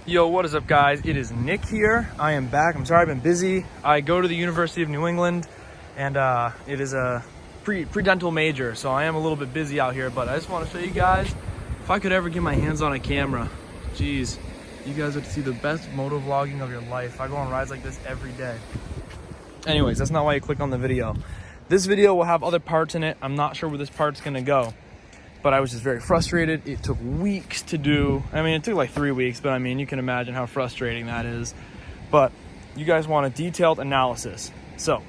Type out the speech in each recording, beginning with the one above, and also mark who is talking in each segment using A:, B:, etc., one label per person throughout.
A: Yo, what is up, guys? It is Nick here. I am back. I'm sorry I've been busy. I go to the University of New England, and it is a pre-dental major, so I am a little bit busy out here, but I just want to show you guys, if I could ever get my hands on a camera, geez, you guys would see the best moto vlogging of your life. I go on rides like this every day. Anyways, that's not why you click on the video. This video will have other parts in it. I'm not sure where this part's gonna go, but I was just very frustrated. It took weeks to do. I mean, it took like 3 weeks, but I mean, you can imagine how frustrating that is. But you guys want a detailed analysis. So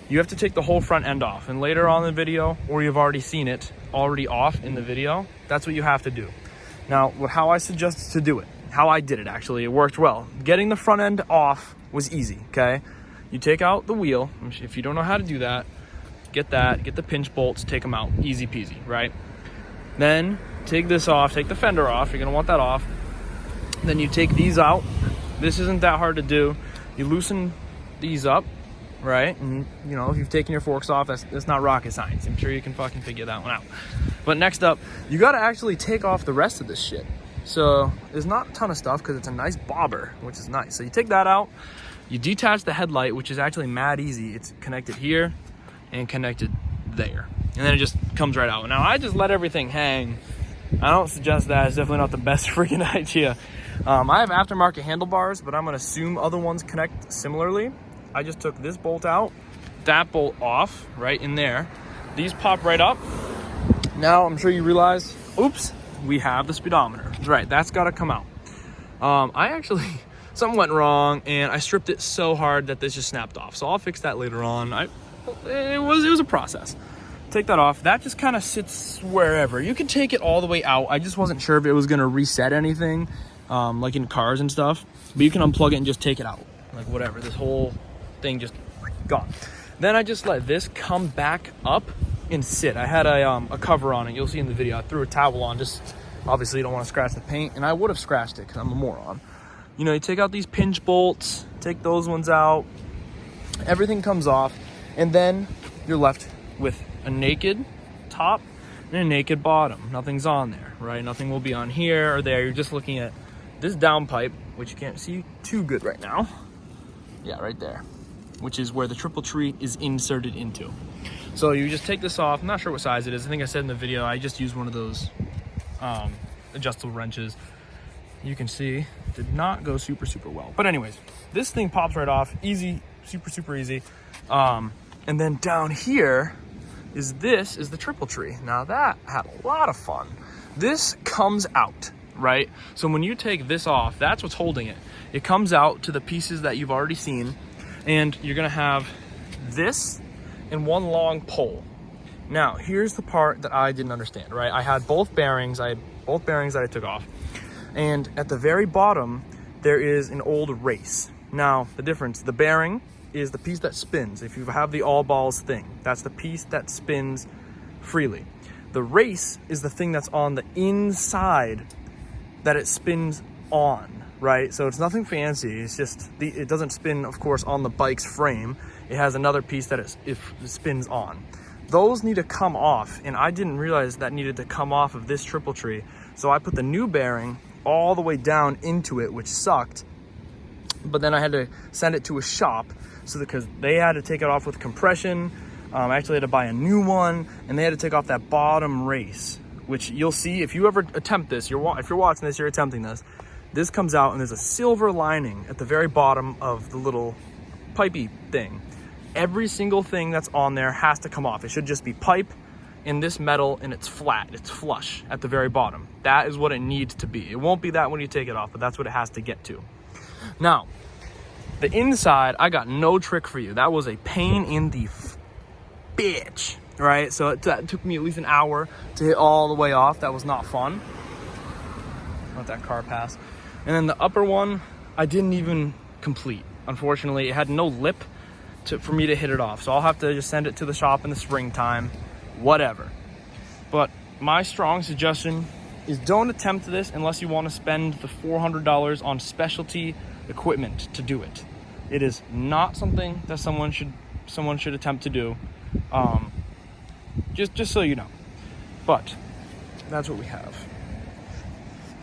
A: you have to take the whole front end off, and later on in the video, or you've already seen it already off in the video, that's what you have to do. Now, how I suggest to do it, how I did it actually, it worked well. Getting the front end off was easy, okay? You take out the wheel. If you don't know how to do that, get the pinch bolts, take them out, easy peasy, right? Then take this off, take the fender off, you're gonna want that off. Then you take these out. This isn't that hard to do. You loosen these up, right? And you know, if you've taken your forks off, that's not rocket science. I'm sure you can fucking figure that one out. But next up, you gotta actually take off the rest of this shit. So there's not a ton of stuff because it's a nice bobber, which is nice. So you take that out, you detach the headlight, which is actually mad easy. It's connected here and connected there, and then it just comes right out. Now I just let everything hang. I don't suggest that. It's definitely not the best freaking idea. I have aftermarket handlebars, but I'm gonna assume other ones connect similarly. I just took this bolt out, that bolt off, right in there. These pop right up. Now I'm sure you realize, oops, we have the speedometer. Right, that's gotta come out. Something went wrong, and I stripped it so hard that this just snapped off. So I'll fix that later on. It was a process. Take that off. That just kind of sits wherever. You can take it all the way out. I just wasn't sure if it was gonna reset anything, like in cars and stuff. But you can unplug it and just take it out, like whatever. This whole thing just gone. Then I just let this come back up and sit. I had a cover on it. You'll see in the video. I threw a towel on. Just obviously you don't want to scratch the paint, and I would have scratched it because I'm a moron. You know, you take out these pinch bolts, take those ones out, everything comes off, and then you're left with a naked top and a naked bottom. Nothing's on there, right? Nothing will be on here or there. You're just looking at this downpipe, which you can't see too good right now. Yeah, right there, which is where the triple tree is inserted into. So you just take this off. I'm not sure what size it is. I think I said in the video, I just used one of those adjustable wrenches. You can see it did not go super well. But anyways, this thing pops right off. Easy, super easy. And then down here is the triple tree. Now that had a lot of fun. This comes out, right? So when you take this off, that's what's holding it. It comes out to the pieces that you've already seen, and you're gonna have this and one long pole. Now, here's the part that I didn't understand, right? I had both bearings. I had both bearings that I took off. And at the very bottom, there is an old race. Now, the difference, the bearing is the piece that spins. If you have the all balls thing, that's the piece that spins freely. The race is the thing that's on the inside that it spins on, right? So it's nothing fancy. It's just, it doesn't spin, of course, on the bike's frame. It has another piece that it spins on. Those need to come off, and I didn't realize that needed to come off of this triple tree. So I put the new bearing all the way down into it, which sucked. But then I had to send it to a shop, because they had to take it off with compression. I actually had to buy a new one, and they had to take off that bottom race, which you'll see if you ever attempt this. If you're watching this, you're attempting this. This comes out, and there's a silver lining at the very bottom of the little pipey thing. Every single thing that's on there has to come off. It should just be pipe in this metal, and it's flat, it's flush at the very bottom. That is what it needs to be. It won't be that when you take it off, but that's what it has to get to. Now, the inside, I got no trick for you. That was a pain in the bitch, right? So that took me at least an hour to hit all the way off. That was not fun. Let that car pass. And then the upper one, I didn't even complete. Unfortunately, it had no lip for me to hit it off. So I'll have to just send it to the shop in the springtime, whatever. But my strong suggestion is don't attempt this unless you want to spend the $400 on specialty equipment to do it. It is not something that someone should attempt to do. Just so you know. But that's what we have.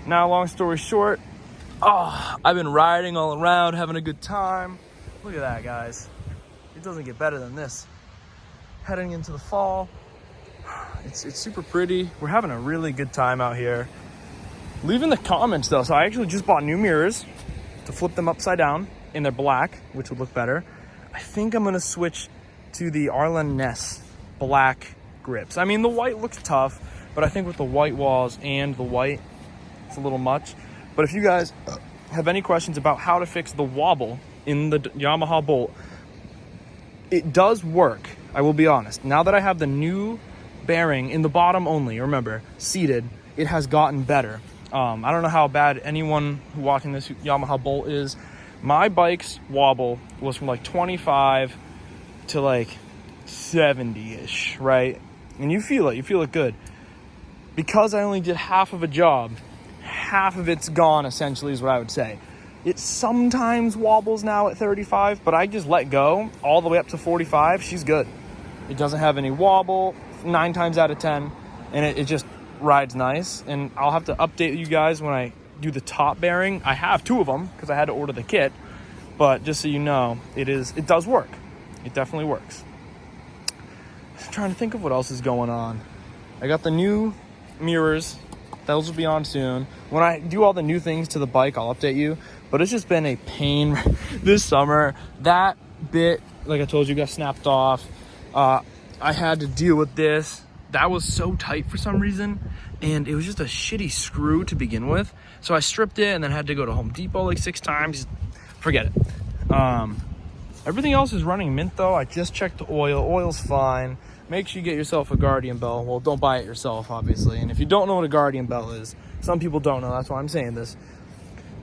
A: Now, long story short, Oh, I've been riding all around, having a good time. Look at that, guys. It doesn't get better than this. Heading into the fall, it's super pretty. We're having a really good time out here. Leave in the comments though. So I actually just bought new mirrors to flip them upside down, and they're black, which would look better. I think I'm gonna switch to the Arlen Ness black grips. I mean, the white looks tough, but I think with the white walls and the white, it's a little much. But if you guys have any questions about how to fix the wobble in the Yamaha Bolt, it does work. I will be honest. Now that I have the new bearing in the bottom only, remember, seated, it has gotten better. I don't know how bad anyone who watching this Yamaha Bolt is. My bike's wobble was from like 25 to like 70-ish, right? And you feel it good. Because I only did half of a job, half of it's gone essentially is what I would say. It sometimes wobbles now at 35, but I just let go all the way up to 45. She's good. It doesn't have any wobble 9 times out of 10, and it just rides nice. And I'll have to update you guys when I do the top bearing. I have 2 of them because I had to order the kit, but just so you know, it does work. It definitely works. I'm trying to think of what else is going on. I got the new mirrors. Those will be on soon. When I do all the new things to the bike, I'll update you. But it's just been a pain this summer. That bit, like I told you, got snapped off. I had to deal with this. That was so tight for some reason, and it was just a shitty screw to begin with. So I stripped it and then had to go to Home Depot like 6 times. Forget it. Everything else is running mint though. I just checked the oil. Oil's fine. Make sure you get yourself a Guardian bell. Well, don't buy it yourself, obviously. And if you don't know what a Guardian bell is, some people don't know. That's why I'm saying this.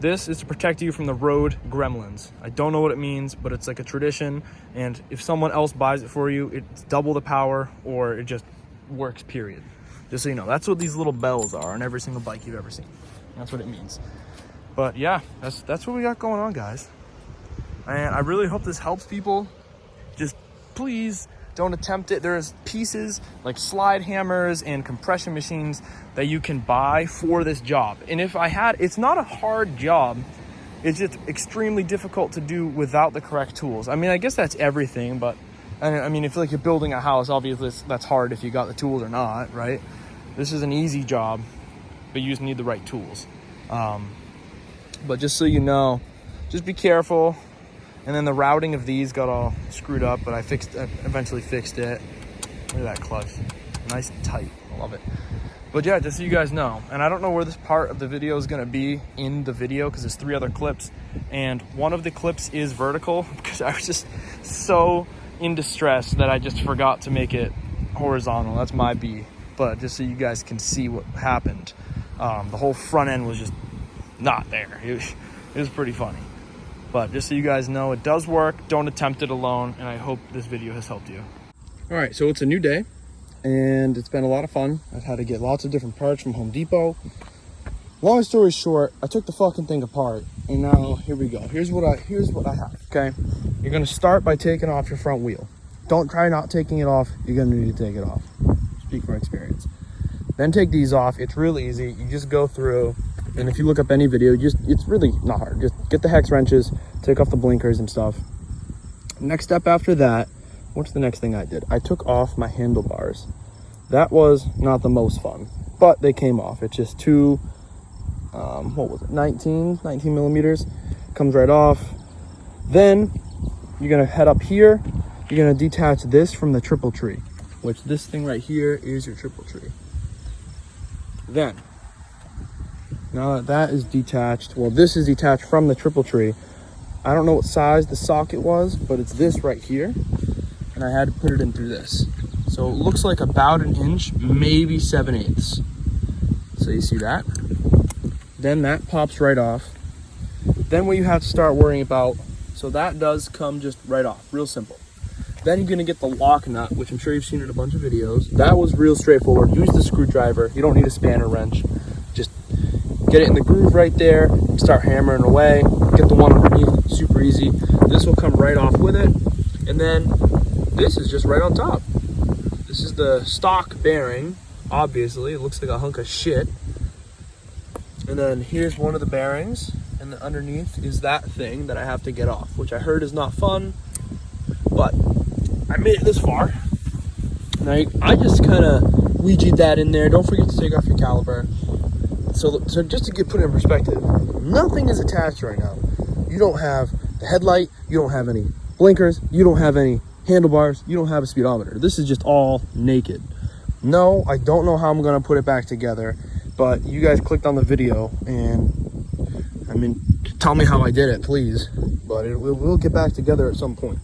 A: This is to protect you from the road gremlins. I don't know what it means, but it's like a tradition. And if someone else buys it for you, it's double the power, or it just works, period. Just so you know, that's what these little bells are on every single bike you've ever seen. That's what it means. But yeah, that's what we got going on, guys. And I really hope this helps people. Just please don't attempt it. There's pieces like slide hammers and compression machines that you can buy for this job. And if I had, it's not a hard job. It's just extremely difficult to do without the correct tools. I mean, I guess that's everything, but I mean, if like you're building a house, obviously that's hard if you got the tools or not, right? This is an easy job, but you just need the right tools. But just so you know, just be careful. And then the routing of these got all screwed up, but I eventually fixed it. Look at that clutch, nice and tight, I love it. But yeah, just so you guys know, and I don't know where this part of the video is gonna be in the video because there's 3 other clips, and one of the clips is vertical because I was just so in distress that I just forgot to make it horizontal. That's my B. But just so you guys can see what happened, the whole front end was just not there. It was pretty funny. But just so you guys know, it does work. Don't attempt it alone, and I hope this video has helped you. All right, so it's a new day, and it's been a lot of fun. I've had to get lots of different parts from Home Depot. Long story short, I took the fucking thing apart, and now here we go. Here's what I have, okay? You're gonna start by taking off your front wheel. Don't try not taking it off. You're gonna need to take it off. Speak from experience. Then take these off. It's really easy. You just go through, and if you look up any video, it's really not hard. Just get the hex wrenches, take off the blinkers and stuff. Next step after that, what's the next thing I did? I took off my handlebars. That was not the most fun, but they came off. It's just 2, what was it, 19 millimeters. Comes right off. Then you're gonna head up here. You're gonna detach this from the triple tree, which this thing right here is your triple tree. Then, now that is detached, well, this is detached from the triple tree. I don't know what size the socket was, but it's this right here. And I had to put it in through this. So it looks like about 1 inch, maybe 7/8. So you see that? Then that pops right off. Then what you have to start worrying about, so that does come just right off, real simple. Then you're gonna get the lock nut, which I'm sure you've seen in a bunch of videos. That was real straightforward. Use the screwdriver. You don't need a spanner wrench. Just get it in the groove right there, start hammering away. Get the one underneath, super easy. This will come right off with it. And then this is just right on top. This is the stock bearing, obviously. It looks like a hunk of shit. And then here's one of the bearings. and then underneath is that thing that I have to get off, which I heard is not fun, but I made it this far. And I just kind of Ouija'd that in there. Don't forget to take off your caliper. So just to put it in perspective, nothing is attached right now. You don't have the headlight, you don't have any blinkers, you don't have any handlebars, you don't have a speedometer. This is just all naked. No, I don't know how I'm gonna put it back together, but you guys clicked on the video, and I mean, tell me how I did it, please. But we'll get back together at some point.